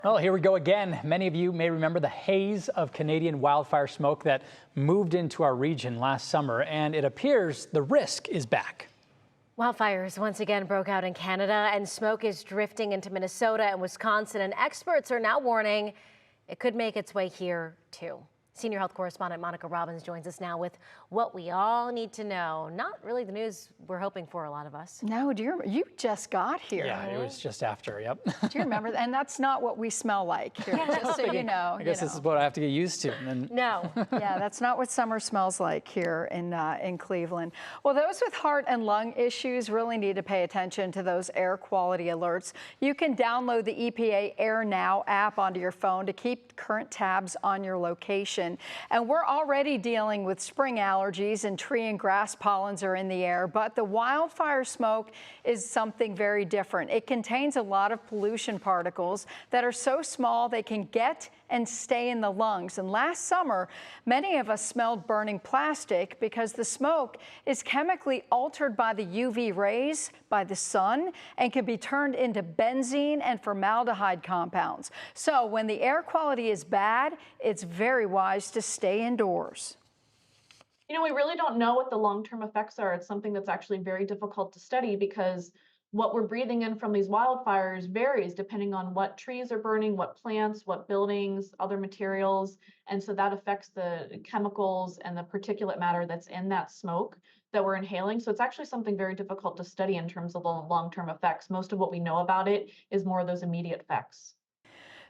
Well, here we go again. Many of you may remember the haze of Canadian wildfire smoke that moved into our region last summer, and it appears the risk is back. Wildfires once again broke out in Canada, and smoke is drifting into Minnesota and Wisconsin, and experts are now warning it could make its way here too. Senior health correspondent Monica Robbins joins us now with what we all need to know. Not really the news we're hoping for, a lot of us. No, you just got here. Yeah, it was just after, yep. Do you remember? And that's not what we smell like here, just so you know. I guess this is what I have to get used to. And No. Yeah, that's not what summer smells like here in Cleveland. Well, those with heart and lung issues really need to pay attention to those air quality alerts. You can download the EPA Air Now app onto your phone to keep current tabs on your location. And we're already dealing with spring allergies, and tree and grass pollens are in the air, but the wildfire smoke is something very different. It contains a lot of pollution particles that are so small they can get and stay in the lungs. And last summer, many of us smelled burning plastic because the smoke is chemically altered by the UV rays, by the sun, and can be turned into benzene and formaldehyde compounds. So when the air quality is bad, it's very wise to stay indoors. You know, we really don't know what the long-term effects are. It's something that's actually very difficult to study because what we're breathing in from these wildfires varies depending on what trees are burning, what plants, what buildings, other materials. And so that affects the chemicals and the particulate matter that's in that smoke that we're inhaling. So it's actually something very difficult to study in terms of the long-term effects. Most of what we know about it is more of those immediate effects.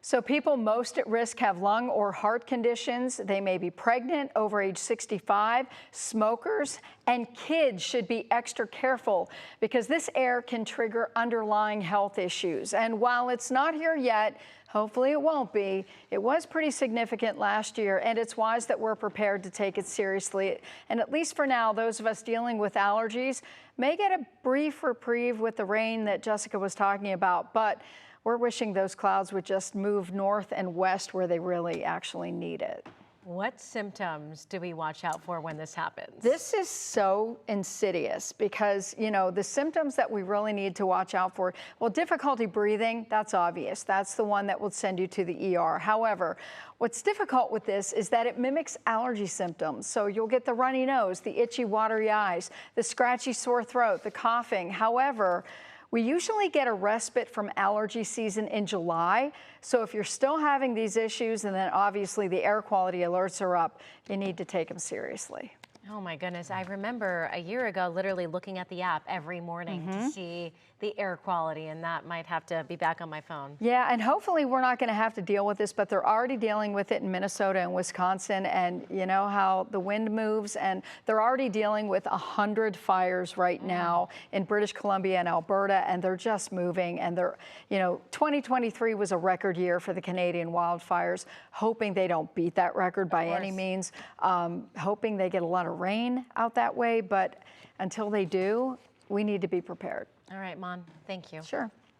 So people most at risk have lung or heart conditions. They may be pregnant, over age 65, smokers, and kids should be extra careful because this air can trigger underlying health issues. And while it's not here yet, hopefully it won't be, it was pretty significant last year, and it's wise that we're prepared to take it seriously. And at least for now, those of us dealing with allergies may get a brief reprieve with the rain that Jessica was talking about, but we're wishing those clouds would just move north and west where they really actually need it. What symptoms do we watch out for when this happens? This is so insidious because, you know, the symptoms that we really need to watch out for, well, difficulty breathing, that's obvious. That's the one that will send you to the ER. However, what's difficult with this is that it mimics allergy symptoms. So you'll get the runny nose, the itchy, watery eyes, the scratchy sore throat, the coughing. However, we usually get a respite from allergy season in July. So if you're still having these issues, and then obviously the air quality alerts are up, you need to take them seriously. Oh my goodness, I remember a year ago literally looking at the app every morning to see the air quality, and that might have to be back on my phone. Yeah, and hopefully we're not going to have to deal with this, but they're already dealing with it in Minnesota and Wisconsin, and you know how the wind moves, and they're already dealing with 100 fires right now in British Columbia and Alberta, and they're just moving, and they're, you know, 2023 was a record year for the Canadian wildfires, hoping they don't beat that record by any means, hoping they get a lot of rain out that way, but until they do, we need to be prepared. All right, Mon, thank you. Sure.